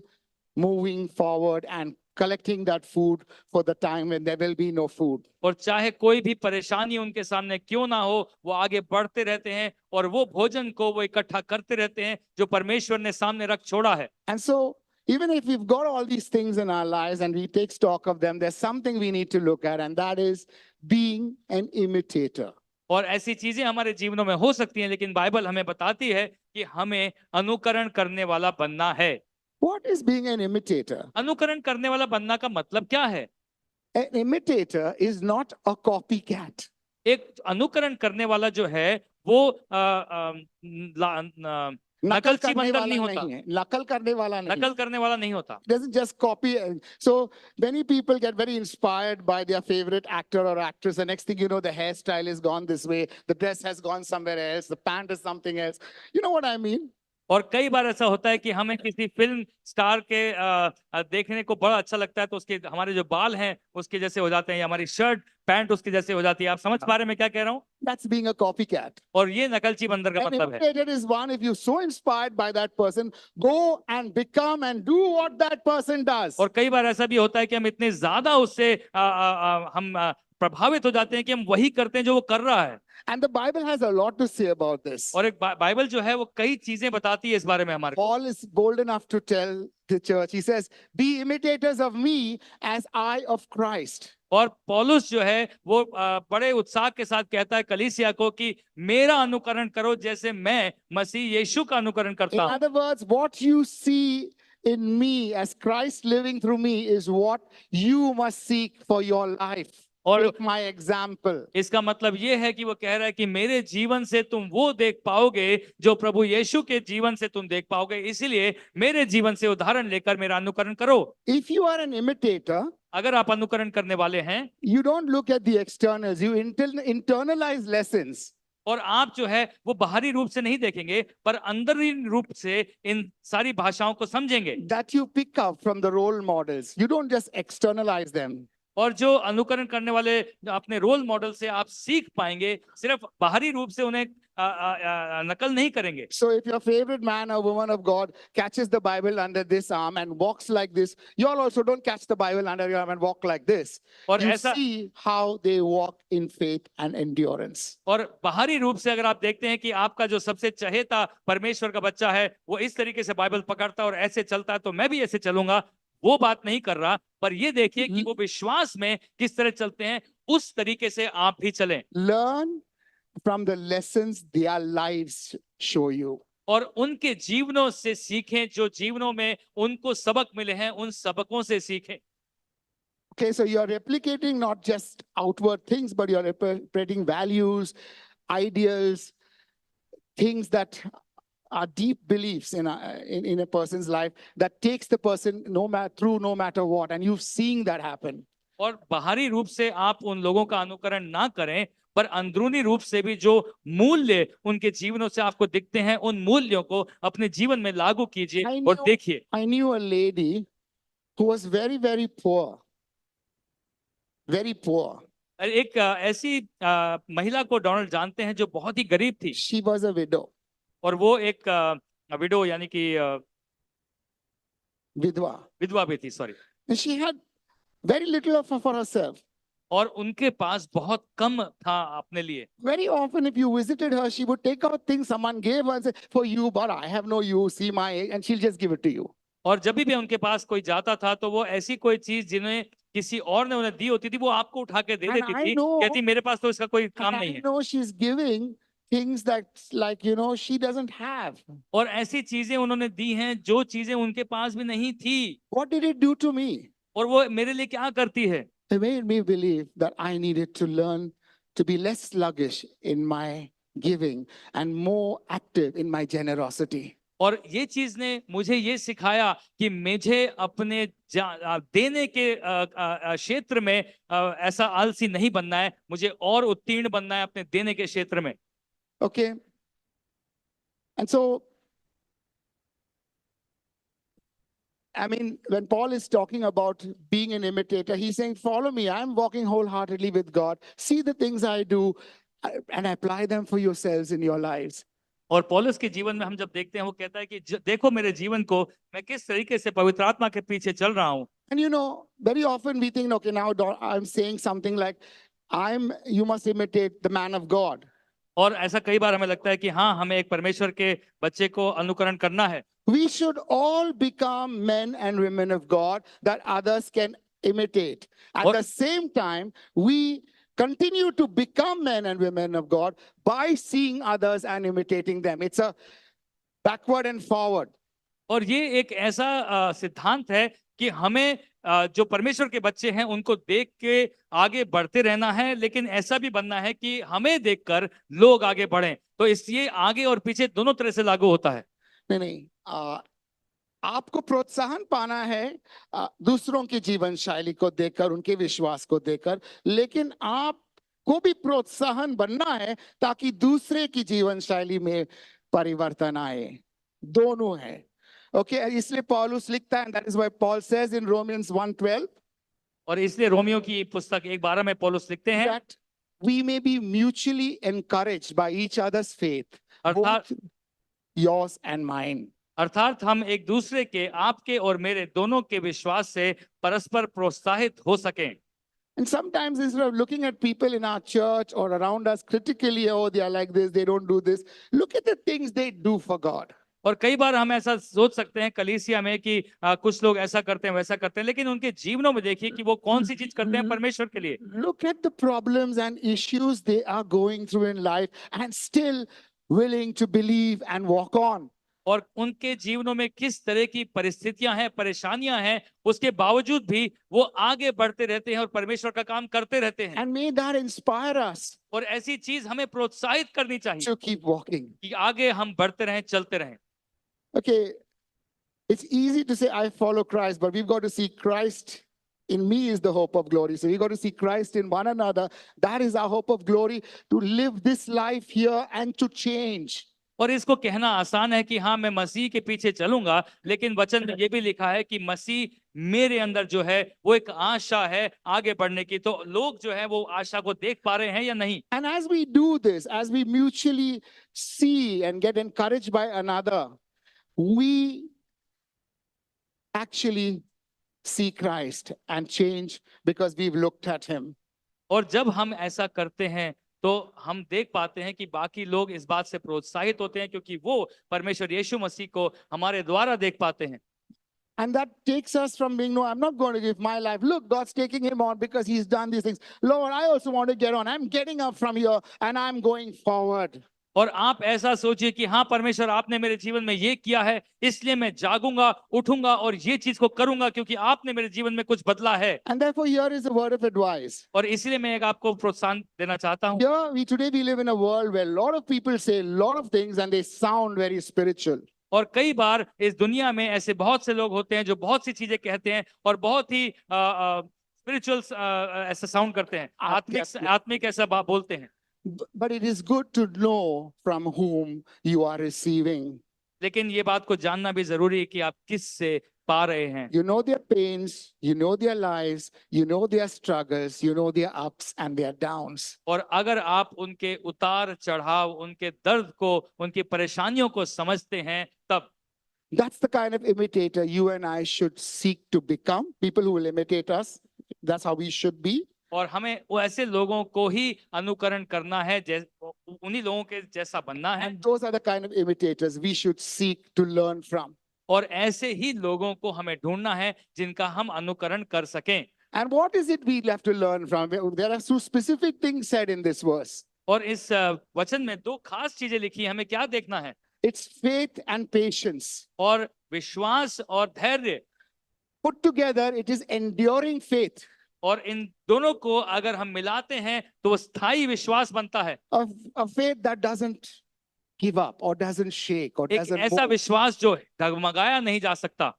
moving forward and collecting that food for the time when there will be no food. और चाहे कोई भी परेशानी उनके सामने क्यों ना हो, वो आगे बढ़ते रहते हैं और वो भोजन को वो इकट्ठा करते रहते हैं जो परमेश्वर ने सामने रख छोड़ा है। And so even if we've got all these things in our lives and we take stock of them, there's something we need to look at, and that is being an imitator. और ऐसी चीजें हमारे जीवनों में हो सकती हैं, लेकिन Bible हमें बताती है कि हमें अनुकरण करने वाला बनना है। What is being an imitator? अनुकरण करने वाला बनना का मतलब क्या है? An imitator is not a copycat. एक अनुकरण करने वाला जो है वो नकलची बंदर नहीं होता, नकल करने वाला नहीं, नकल करने वाला नहीं होता। Doesn't just copy. So many people get very inspired by their favorite actor or actress. The next thing you know, the hairstyle is gone this way, the dress has gone somewhere else, the pant is something else. You know what I mean? और कई बार ऐसा होता है कि हमें किसी film star के देखने को बड़ा अच्छा लगता है तो उसके हमारे जो बाल हैं उसके जैसे हो जाते हैं, या हमारी शर्ट पैंट उसके जैसे हो जाती है। आप समझ पा रहे हैं मैं क्या कह रहा हूँ? That's being a copycat. और ये नकलची बंदर का An मतलब है। imitator is one, if you're so inspired by that person, go and become and do what that person does. और कई बार ऐसा भी होता है कि हम इतने ज्यादा उससे हम प्रभावित हो जाते हैं कि हम वही करते हैं जो वो कर रहा है। And the Bible has a lot to say about this. और एक बाइबल जो है वो कई चीजें बताती है इस बारे में हमारे को। Paul is bold enough to tell the church, he says, be imitators of me as I of Christ. और पौलुस जो है वो बड़े उत्साह के साथ कहता है कलीसिया को कि मेरा अनुकरण करो जैसे मैं मसीह यीशु का अनुकरण करता In हूं। other words, what you see in me as Christ living through me is what you must seek for your life. और Take my example. इसका मतलब ये है कि वो कह रहा है कि मेरे जीवन से तुम वो देख पाओगे जो प्रभु यीशु के जीवन से तुम देख पाओगे, इसीलिए मेरे जीवन से उदाहरण लेकर मेरा अनुकरण करो। If you are an imitator, अगर आप अनुकरण करने वाले हैं you don't look at the externals, you internalize lessons. और आप जो है वो बाहरी रूप से नहीं देखेंगे पर अंदरूनी रूप से इन सारी भाषाओं को समझेंगे। That you pick up from the role models. You don't just externalize them. और जो अनुकरण करने वाले अपने रोल मॉडल से आप सीख पाएंगे, सिर्फ बाहरी रूप से उन्हें नकल नहीं करेंगे। So if your favorite man or woman of God catches the Bible under this arm and walks like this, you all also don't catch the Bible under your arm and walk like this. और You ऐसा see how they walk in faith and endurance. और बाहरी रूप से अगर आप देखते हैं कि आपका जो सबसे चहेता परमेश्वर का बच्चा है वो इस तरीके से बाइबल पकड़ता है और ऐसे चलता है तो मैं भी ऐसे चलूंगा, वो बात नहीं कर रहा, पर ये देखिए कि वो विश्वास में किस तरह चलते हैं, उस तरीके से आप भी चलें। Learn from the lessons their lives show you. और उनके जीवनों से सीखें, जो जीवनों में उनको सबक मिले हैं उन सबकों से सीखें। Okay, so you're replicating not just outward things, but you're replicating values, ideals, things that are deep beliefs in a person's life that takes the person no matter what, and you've seen that happen. और बाहरी रूप से आप उन लोगों का अनुकरण ना करें, पर अंदरूनी रूप से भी जो मूल्य उनके जीवनों से आपको दिखते हैं उन मूल्यों को अपने जीवन में लागू कीजिए और देखिए। I knew a lady who was very, very poor. Very poor. एक ऐसी महिला को डोनाल्ड जानते हैं जो बहुत ही गरीब थी। She was a widow. और वो एक विडो यानी कि विधवा भी थी, sorry. And she had very little for herself. और उनके पास बहुत कम था अपने लिए। Very often if you visited her, she would take out things someone gave her and say, for you, but I have no use, see my age, and she'll just give it to you. और जब भी उनके पास कोई जाता था तो वो ऐसी कोई चीज जिन्हें किसी और ने उन्हें दी होती थी वो आपको उठा के दे देती थी, कहती मेरे पास तो इसका कोई काम नहीं है। I know she's giving things that, like, she doesn't have. और ऐसी चीजें उन्होंने दी हैं जो चीजें उनके पास भी नहीं थी। What did it do to me? और वो मेरे लिए क्या करती है? It made me believe that I needed to learn to be less sluggish in my giving and more active in my generosity. और ये चीज ने मुझे ये सिखाया कि मुझे अपने देने के क्षेत्र में ऐसा आलसी नहीं बनना है, मुझे और उत्तीर्ण बनना है अपने देने के क्षेत्र में। Okay. And so, I mean, when Paul is talking about being an imitator, he's saying, follow me. I'm walking wholeheartedly with God. See the things I do and apply them for yourselves in your lives. और पौलुस के जीवन में हम जब देखते हैं वो कहता है कि देखो मेरे जीवन को, मैं किस तरीके से पवित्र आत्मा के पीछे चल रहा हूँ। And very often we think, okay, now I'm saying something like, you must imitate the man of God. और ऐसा कई बार हमें लगता है कि हाँ, हमें एक परमेश्वर के बच्चे को अनुकरण करना है। We should all become men and women of God that others can imitate. At the same time, we continue to become men and women of God by seeing others and imitating them. It's a backward and forward. और ये एक ऐसा सिद्धांत है कि हमें जो परमेश्वर के बच्चे हैं उनको देख के आगे बढ़ते रहना है, लेकिन ऐसा भी बनना है कि हमें देखकर लोग आगे बढ़ें। तो इसलिए आगे और पीछे दोनों तरह से लागू होता है। नहीं, आपको प्रोत्साहन पाना है दूसरों की जीवन शैली को देखकर, उनके विश्वास को देखकर, लेकिन आपको भी प्रोत्साहन बनना है ताकि दूसरे की जीवन शैली में परिवर्तन आए। दोनों है। Okay, इसलिए पौलुस लिखता है, and that is why Paul says in Romans 1:12, और इसलिए रोमियो की पुस्तक 1:12 में पौलुस लिखते हैं that we may be mutually encouraged by each other's faith, both yours and mine. अर्थात हम एक दूसरे के, आपके और मेरे दोनों के विश्वास से परस्पर प्रोत्साहित हो सकें। And sometimes instead of looking at people in our church or around us critically, oh, they are like this, they don't do this, look at the things they do for God. और कई बार हम ऐसा सोच सकते हैं कलीसिया में कि कुछ लोग ऐसा करते हैं वैसा करते हैं, लेकिन उनके जीवनों में देखिए कि वो कौन सी चीज करते हैं परमेश्वर के लिए। Look at the problems and issues they are going through in life and still willing to believe and walk on. और उनके जीवनों में किस तरह की परिस्थितियां हैं, परेशानियां हैं, उसके बावजूद भी वो आगे बढ़ते रहते हैं और परमेश्वर का काम करते रहते हैं। And may that inspire us और ऐसी चीज हमें प्रोत्साहित करनी चाहिए to keep walking. कि आगे हम बढ़ते रहें, चलते रहें। Okay, it's easy to say, I follow Christ, but we've got to see Christ in me is the hope of glory. So we've got to see Christ in one another. That is our hope of glory, to live this life here and to change. और इसको कहना आसान है कि हाँ मैं मसीह के पीछे चलूंगा, लेकिन वचन में ये भी लिखा है कि मसीह मेरे अंदर जो है वो एक आशा है आगे बढ़ने की। तो लोग जो है वो आशा को देख पा रहे हैं या नहीं? And as we do this, as we mutually see and get encouraged by another, we actually see Christ and change because we've looked at him. और जब हम ऐसा करते हैं तो हम देख पाते हैं कि बाकी लोग इस बात से प्रोत्साहित होते हैं, क्योंकि वो परमेश्वर यीशु मसीह को हमारे द्वारा देख पाते हैं। And that takes us from being, no, I'm not going to give my life. Look, God's taking him on because he's done these things. Lord, I also want to get on. I'm getting up from here and I'm going forward. और आप ऐसा सोचिए कि हाँ परमेश्वर आपने मेरे जीवन में ये किया है, इसलिए मैं जागूंगा, उठूंगा और ये चीज को करूंगा क्योंकि आपने मेरे जीवन में कुछ बदला है। And therefore, here is a word of advice. और इसलिए मैं एक आपको प्रोत्साहन देना चाहता हूँ। Here, today we live in a world where a lot of people say a lot of things and they sound very spiritual. और कई बार इस दुनिया में ऐसे बहुत से लोग होते हैं जो बहुत सी चीजें कहते हैं और बहुत ही स्पिरिचुअल ऐसा साउंड करते हैं, आत्मिक ऐसा बोलते हैं। But it is good to know from whom you are receiving. लेकिन ये बात को जानना भी जरूरी है कि आप किस से पा रहे हैं। You know their pains, you know their lives, you know their struggles, you know their ups and their downs. और अगर आप उनके उतार चढ़ाव, उनके दर्द को, उनकी परेशानियों को समझते हैं, तब That's the kind of imitator you and I should seek to become. People who will imitate us. That's how we should be. और हमें वो ऐसे लोगों को ही अनुकरण करना है, उन्हीं लोगों के जैसा बनना है। And those are the kind of imitators we should seek to learn from. और ऐसे ही लोगों को हमें ढूंढना है जिनका हम अनुकरण कर सकें। And what is it we have to learn from? There are two specific things said in this verse. और इस वचन में दो खास चीजें लिखी, हमें क्या देखना है? It's faith and patience. और विश्वास और धैर्य। Put together, it is enduring faith. और इन दोनों को अगर हम मिलाते हैं तो वो स्थायी विश्वास बनता है। A faith that doesn't give up or doesn't shake or एक doesn't ऐसा move. विश्वास जो डगमगाया नहीं जा सकता।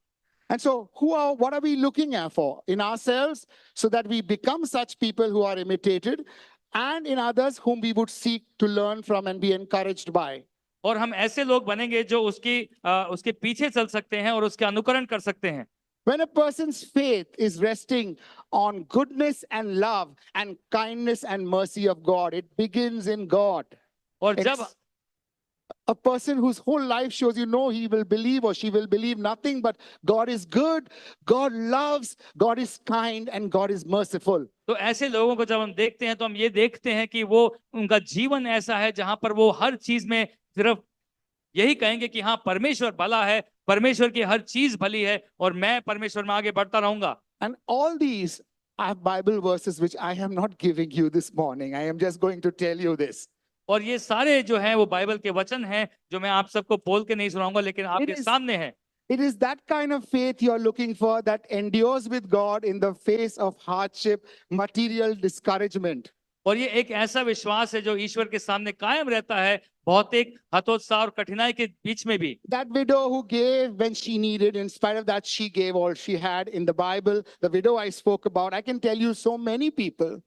And so what are we looking at for? In ourselves, so that we become such people who are imitated, and in others whom we would seek to learn from and be encouraged by. और हम ऐसे लोग बनेंगे जो उसके पीछे चल सकते हैं और उसके अनुकरण कर सकते हैं। When a person's faith is resting on goodness and love and kindness and mercy of God, it begins in God. और जब It's a person whose whole life shows he will believe or she will believe nothing but God is good, God loves, God is kind, and God is merciful. तो ऐसे लोगों को जब हम देखते हैं तो हम ये देखते हैं कि वो उनका जीवन ऐसा है जहां पर वो हर चीज में सिर्फ यही कहेंगे कि हाँ परमेश्वर भला है, परमेश्वर की हर चीज भली है और मैं परमेश्वर में आगे बढ़ता रहूंगा। And all these are Bible verses which I am not giving you this morning. I am just going to tell you this. और ये सारे जो हैं वो बाइबल के वचन हैं जो मैं आप सबको बोल के नहीं सुनाऊंगा, लेकिन आपके सामने है। It is that kind of faith you are looking for that endures with God in the face of hardship, material discouragement. और ये एक ऐसा विश्वास है जो ईश्वर के सामने कायम रहता है, भौतिक हतोत्साह और कठिनाई के बीच में भी। That widow who gave when she needed, in spite of that, she gave all she had. In the Bible, the widow I spoke about, I can tell you so many people.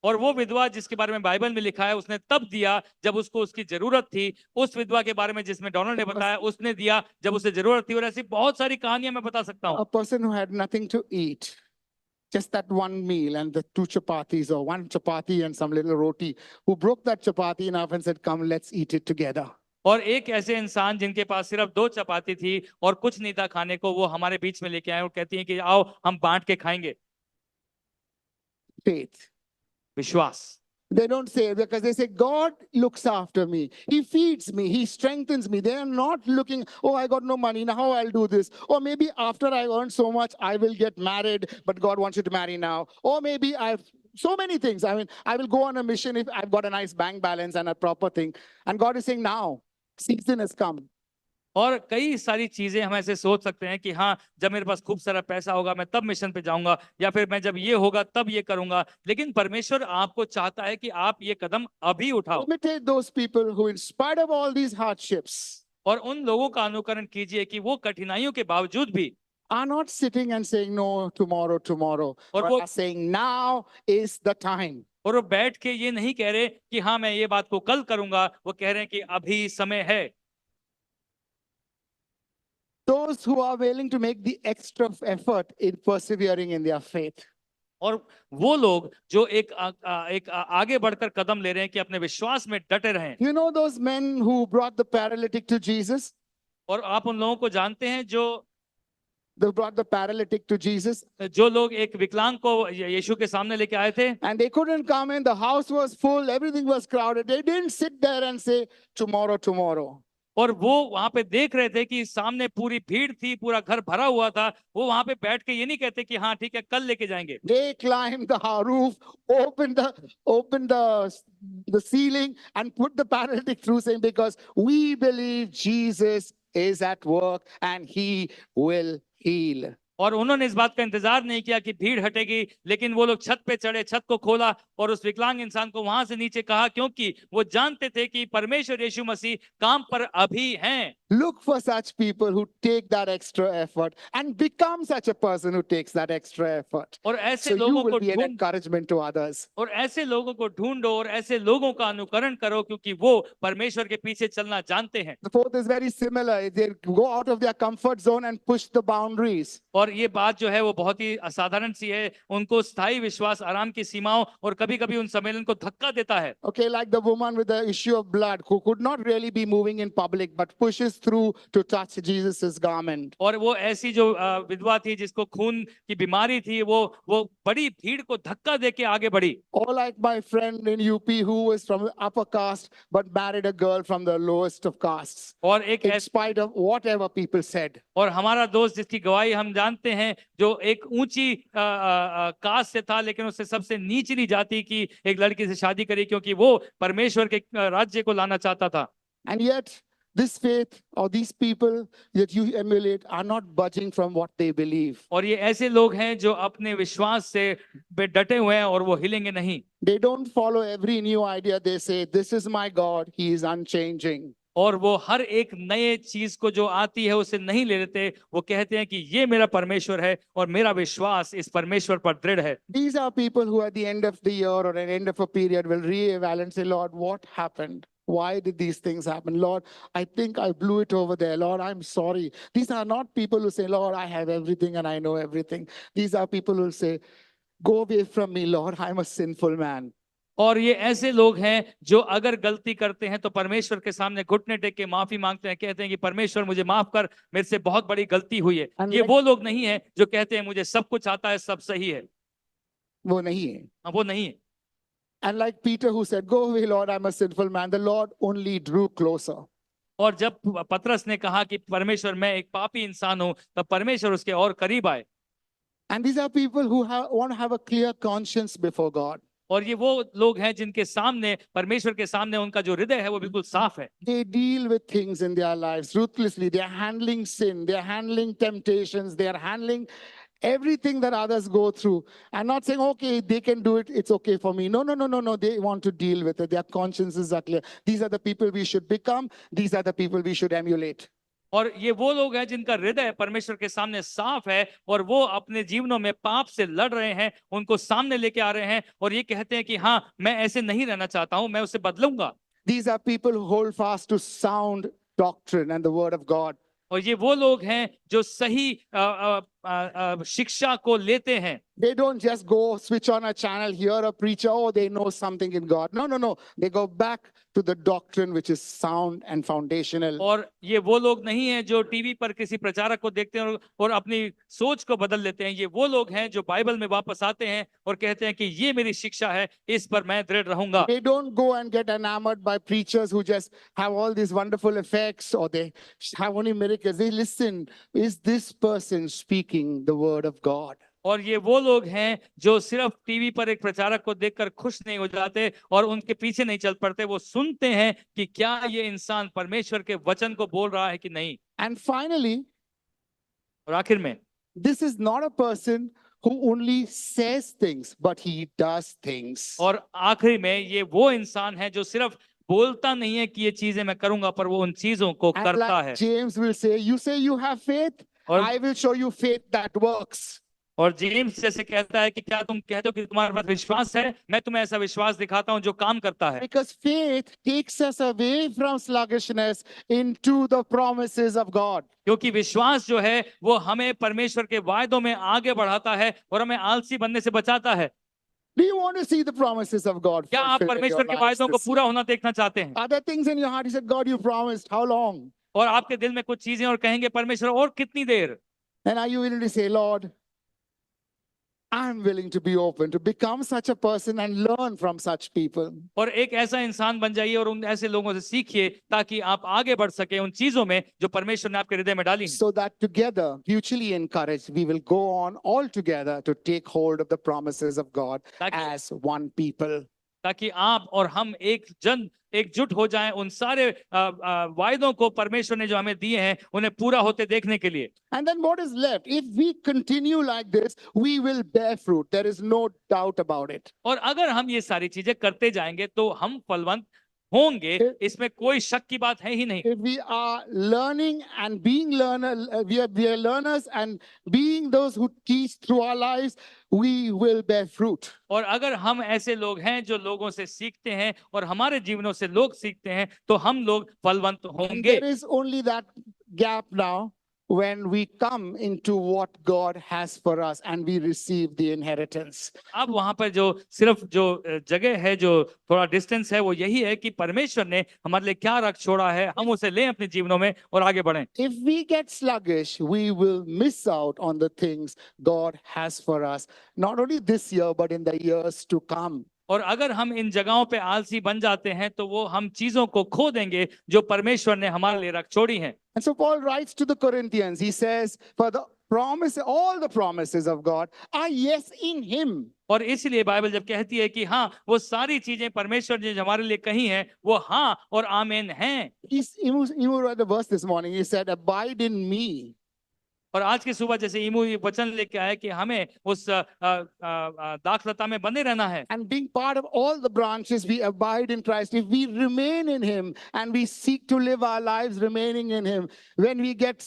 और वो विधवा जिसके बारे में Bible में लिखा है, उसने तब दिया जब उसको उसकी जरूरत थी। उस विधवा के बारे में जिसमें डोनाल्ड ने बताया, उसने दिया जब उसे जरूरत थी। और ऐसी बहुत सारी कहानियां मैं बता सकता हूँ। A person who had nothing to eat, just that one meal and the 2 chapatis or 1 chapati and some little roti, who broke that chapati enough and said, come, let's eat it together. और एक ऐसे इंसान जिनके पास सिर्फ 2 चपाती थी और कुछ नहीं था खाने को, वो हमारे बीच में लेके आए और कहती हैं कि आओ हम बांट के खाएंगे। Faith. विश्वास। They don't say, because they say, God looks after me. He feeds me. He strengthens me. They are not looking, oh, I got no money. Now how I'll do this? Or maybe after I earn so much, I will get married, but God wants you to marry now. Or maybe so many things. I mean, I will go on a mission if I've got a nice bank balance and a proper thing. And God is saying, now, season has come. और कई सारी चीजें हम ऐसे सोच सकते हैं कि हाँ, जब मेरे पास खूब सारा पैसा होगा मैं तब मिशन पे जाऊंगा, या फिर मैं जब ये होगा तब ये करूंगा। लेकिन परमेश्वर आपको चाहता है कि आप ये कदम अभी उठाओ, Imitate those people who, in spite of all these hardships, और उन लोगों का अनुकरण कीजिए कि वो कठिनाइयों के बावजूद भी, are not sitting and saying, no, tomorrow, tomorrow, और but वो are saying, now is the time. और वो बैठ के ये नहीं कह रहे कि हाँ मैं ये बात को कल करूंगा, वो कह रहे हैं कि अभी समय है। Those who are willing to make the extra effort in persevering in their faith. और वो लोग जो आगे बढ़कर कदम ले रहे हैं कि अपने विश्वास में डटे रहें। You know those men who brought the paralytic to Jesus? और आप उन लोगों को जानते हैं They brought the paralytic to Jesus, जो लोग एक विकलांग को यीशु के सामने लेके आए थे, and they couldn't come in. The house was full, everything was crowded. They didn't sit there and say, tomorrow, tomorrow. और वो वहां पे देख रहे थे कि सामने पूरी भीड़ थी, पूरा घर भरा हुआ था। वो वहां पे बैठ के ये नहीं कहते कि हाँ ठीक है कल लेके जाएंगे। They climbed the roof, opened the ceiling, and put the paralytic through, saying, because we believe Jesus is at work and he will heal. और उन्होंने इस बात का इंतजार नहीं किया कि भीड़ हटेगी, लेकिन वो लोग छत पे चढ़े, छत को खोला और उस विकलांग इंसान को वहां से नीचे कहा, क्योंकि वो जानते थे कि परमेश्वर यीशु मसीह काम पर अभी हैं। Look for such people who take that extra effort and become such a person who takes that extra effort. और ऐसे So you लोगों को will be an ढूंढ encouragement to others. और ऐसे लोगों को ढूंढो और ऐसे लोगों का अनुकरण करो, क्योंकि वो परमेश्वर के पीछे चलना जानते हैं। The fourth is very similar. They go out of their comfort zone and push the boundaries. और ये बात जो है वो बहुत ही असाधारण सी है। उनको स्थायी विश्वास आराम की सीमाओं और कभी कभी उन सम्मेलन को धक्का देता है। Okay, like the woman with the issue of blood who could not really be moving in public but pushes through to touch Jesus's garment. और वो ऐसी जो विधवा थी जिसको खून की बीमारी थी, वो बड़ी भीड़ को धक्का देके आगे बढ़ी। Or like my friend in UP who was from the upper caste but married a girl from the lowest of castes. और एक In spite of whatever people said. और हमारा दोस्त जिसकी गवाही हम जानते हैं, जो एक ऊंची कास्ट से था, लेकिन उससे सबसे निचली जाति की एक लड़की से शादी करी, क्योंकि वो परमेश्वर के राज्य को लाना चाहता था। And yet this faith or these people that you emulate are not budging from what they believe. और ये ऐसे लोग हैं जो अपने विश्वास से डटे हुए हैं और वो हिलेंगे नहीं। They don't follow every new idea. They say, this is my God, he is unchanging. और वो हर एक नए चीज को जो आती है उसे नहीं ले लेते। वो कहते हैं कि ये मेरा परमेश्वर है और मेरा विश्वास इस परमेश्वर पर दृढ़ है। These are people who at the end of the year or at the end of a period will re-evaluate and say, Lord, what happened? Why did these things happen? Lord, I think I blew it over there. Lord, I'm sorry. These are not people who say, Lord, I have everything and I know everything. These are people who say, go away from me, Lord, I'm a sinful man. और ये ऐसे लोग हैं जो अगर गलती करते हैं तो परमेश्वर के सामने घुटने टेक के माफी मांगते हैं, कहते हैं कि परमेश्वर मुझे माफ कर, मेरे से बहुत बड़ी गलती हुई है। ये वो लोग नहीं है जो कहते हैं मुझे सब कुछ आता है, सब सही है। वो नहीं है। वो नहीं है। And like Peter who said, go away, Lord, I'm a sinful man, the Lord only drew closer. और जब पतरस ने कहा कि परमेश्वर मैं एक पापी इंसान हूं, तब परमेश्वर उसके और करीब आए। And these are people who want to have a clear conscience before God. और ये वो लोग हैं जिनके सामने, परमेश्वर के सामने उनका जो हृदय है वो बिल्कुल साफ है। They deal with things in their lives ruthlessly. They are handling sin. They are handling temptations. They are handling everything that others go through and not saying, okay, they can do it. It's okay for me. No. They want to deal with it. Their consciences are clear. These are the people we should become. These are the people we should emulate. और ये वो लोग हैं जिनका हृदय परमेश्वर के सामने साफ है और वो अपने जीवनों में पाप से लड़ रहे हैं, उनको सामने लेके आ रहे हैं और ये कहते हैं कि हाँ मैं ऐसे नहीं रहना चाहता हूं, मैं उसे बदलूंगा। These are people who hold fast to sound doctrine and the word of God. और ये वो लोग हैं जो सही शिक्षा को लेते हैं। They don't just go switch on a channel, hear a preacher, oh, they know something in God. No. They go back to the doctrine which is sound and foundational. और ये वो लोग नहीं हैं जो टीवी पर किसी प्रचारक को देखते हैं और अपनी सोच को बदल लेते हैं। ये वो लोग हैं जो बाइबल में वापस आते हैं और कहते हैं कि ये मेरी शिक्षा है, इस पर मैं दृढ़ रहूंगा। They don't go and get enamored by preachers who just have all these wonderful effects or they have only miracles. They listen, is this person speaking the word of God? और ये वो लोग हैं जो सिर्फ टीवी पर एक प्रचारक को देखकर खुश नहीं हो जाते और उनके पीछे नहीं चल पड़ते, वो सुनते हैं कि क्या ये इंसान परमेश्वर के वचन को बोल रहा है कि नहीं। And finally, और आखिर में this is not a person who only says things, but he does things. और आखिरी में ये वो इंसान है जो सिर्फ बोलता नहीं है कि ये चीजें मैं करूंगा, पर वो उन चीजों को And करता like है। James will say, you say you have faith, और I will show you faith that works. और जेम्स जैसे कहता है कि क्या तुम कहते हो कि तुम्हारे पास विश्वास है, मैं तुम्हें ऐसा विश्वास दिखाता हूं जो काम करता है। Because faith takes us away from sluggishness into the promises of God. क्योंकि विश्वास जो है वो हमें परमेश्वर के वायदों में आगे बढ़ाता है और हमें आलसी बनने से बचाता है। Do you want to see the promises of God क्या आप fulfilled in your परमेश्वर के lives वायदों को this पूरा होना देखना चाहते हैं? year? Are there things in your heart you said, God, you promised, how long? और आपके दिल में कुछ चीजें और कहेंगे परमेश्वर और कितनी देर? And are you willing to say, Lord, I'm willing to be open to become such a person and learn from such people. और एक ऐसा इंसान बन जाइए और उन ऐसे लोगों से सीखिए ताकि आप आगे बढ़ सके उन चीजों में जो परमेश्वर ने आपके हृदय में डाली हैं। So that together, mutually encouraged, we will go on all together to take hold of the promises of God ताकि as one people. ताकि आप और हम एकजुट हो जाएं उन सारे वायदों को परमेश्वर ने जो हमें दिए हैं उन्हें पूरा होते देखने के लिए। And then what is left? If we continue like this, we will bear fruit. There is no doubt about it. और अगर हम ये सारी चीजें करते जाएंगे तो हम फलवंत होंगे, इसमें कोई शक की बात है ही नहीं। If we are learning and being we are learners and being those who teach through our lives, we will bear fruit. और अगर हम ऐसे लोग हैं जो लोगों से सीखते हैं और हमारे जीवनों से लोग सीखते हैं तो हम लोग फलवंत And होंगे। there is only that gap now when we come into what God has for us and we receive the inheritance. अब वहां पर जो सिर्फ जो जगह है, जो थोड़ा डिस्टेंस है, वो यही है कि परमेश्वर ने हमारे लिए क्या रख छोड़ा है, हम उसे लें अपने जीवनों में और आगे बढ़ें। If we get sluggish, we will miss out on the things God has for us, not only this year, but in the years to come. और अगर हम इन जगहों पे आलसी बन जाते हैं तो वो हम चीजों को खो देंगे जो परमेश्वर ने हमारे लिए रख छोड़ी हैं। And so Paul writes to the Corinthians, he says, for the promise, all the promises of God are yes in him. और इसलिए बाइबल जब कहती है कि हाँ, वो सारी चीजें परमेश्वर ने जो हमारे लिए कही हैं वो हाँ और आमीन हैं। He read the verse this morning, he said, abide in me. और आज की सुबह जैसे ईमू ये वचन लेके आया कि हमें उस दाखलता में बने रहना है। And being part of all the branches, we abide in Christ. If we remain in him and we seek to live our lives remaining in him, when we get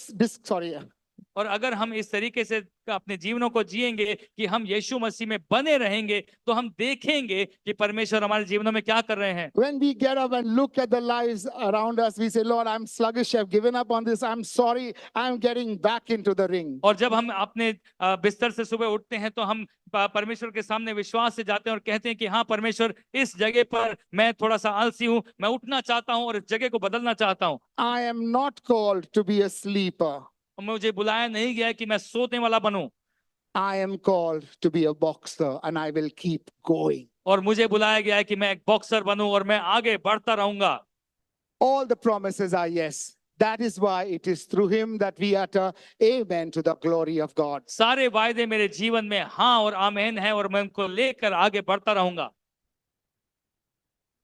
और अगर हम इस तरीके से अपने जीवनों को जिएंगे कि हम यीशु मसीह में बने रहेंगे तो हम देखेंगे कि परमेश्वर हमारे जीवनों में क्या कर रहे हैं। When we get up and look at the lives around us, we say, Lord, I'm sluggish, I've given up on this, I'm sorry, I'm getting back into the ring. और जब हम अपने बिस्तर से सुबह उठते हैं तो हम परमेश्वर के सामने विश्वास से जाते हैं और कहते हैं कि हाँ परमेश्वर, इस जगह पर मैं थोड़ा सा आलसी हूँ, मैं उठना चाहता हूँ और इस जगह को बदलना चाहता हूँ। I am not called to be a sleeper. मुझे बुलाया नहीं गया कि मैं सोने वाला बनूं। I am called to be a boxer and I will keep going. और मुझे बुलाया गया है कि मैं एक बॉक्सर बनूं और मैं आगे बढ़ता रहूंगा। All the promises are yes. That is why it is through him that we utter amen to the glory of God. सारे वायदे मेरे जीवन में हाँ और आमीन है और मैं उनको लेकर आगे बढ़ता रहूंगा।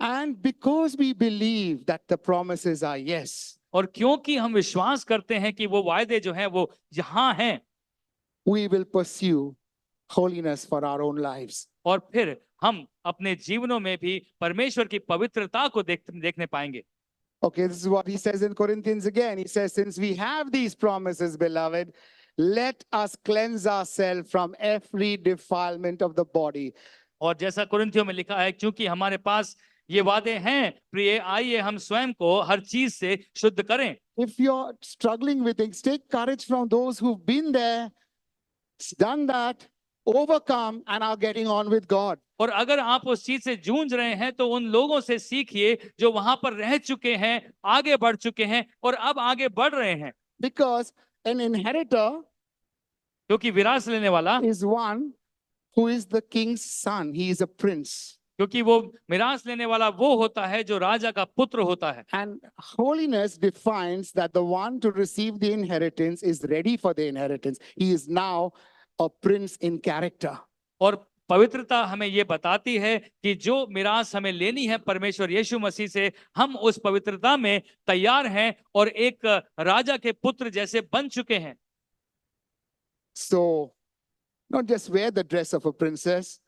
And because we believe that the promises are yes, और क्योंकि हम विश्वास करते हैं कि वो वायदे जो हैं वो यहाँ हैं, we will pursue holiness for our own lives. और फिर हम अपने जीवनों में भी परमेश्वर की पवित्रता को देखने पाएंगे। Okay, this is what he says in Corinthians again. He says, since we have these promises, beloved, let us cleanse ourselves from every defilement of the body. और जैसा कुरिन्थियों में लिखा है, क्योंकि हमारे पास ये वादे हैं, प्रिय आइए हम स्वयं को हर चीज से शुद्ध करें। If you're struggling with things, take courage from those who've been there, done that, overcome, and are getting on with God. और अगर आप उस चीज से जूझ रहे हैं तो उन लोगों से सीखिए जो वहां पर रह चुके हैं, आगे बढ़ चुके हैं और अब आगे बढ़ रहे हैं। Because an inheritor क्योंकि विरासत लेने वाला is one who is the king's son. He is a prince. क्योंकि वो मिरास लेने वाला वो होता है जो राजा का पुत्र होता है। And holiness defines that the one to receive the inheritance is ready for the inheritance. He is now a prince in character. और पवित्रता हमें ये बताती है कि जो मिरास हमें लेनी है परमेश्वर यीशु मसीह से, हम उस पवित्रता में तैयार हैं और एक राजा के पुत्र जैसे बन चुके हैं। So, not just wear the dress of a princess,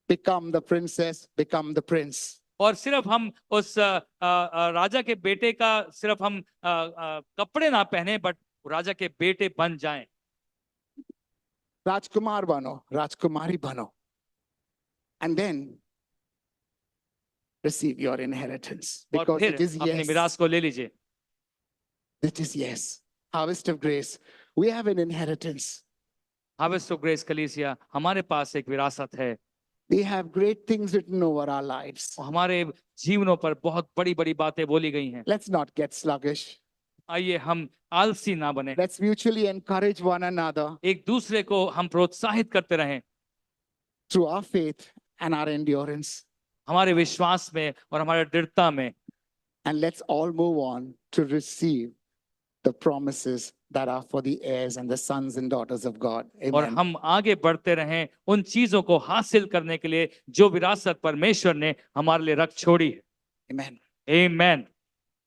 become the princess, become the prince. और सिर्फ हम उस राजा के बेटे का सिर्फ हम कपड़े ना पहने, बट राजा के बेटे बन जाएं। Rajkumar bano, Rajkumari bano. And then receive your inheritance. और Because फिर it is अपनी yes. मिरास को ले लीजिए। It is yes. Harvest of grace. We have an inheritance. Harvest of grace कलीसिया, हमारे पास एक विरासत है। We have great things written over our lives. हमारे जीवनों पर बहुत बड़ी बड़ी बातें बोली गई हैं। Let's not get sluggish. आइए हम आलसी ना बने, Let's mutually encourage one another एक दूसरे को हम प्रोत्साहित करते रहें through our faith and our endurance. हमारे विश्वास में और हमारे दृढ़ता में। And let's all move on to receive the promises that are for the heirs and the sons and daughters of God. और Amen. हम आगे बढ़ते रहें उन चीजों को हासिल करने के लिए जो विरासत परमेश्वर ने हमारे लिए रख छोड़ी है। Amen. आमीन।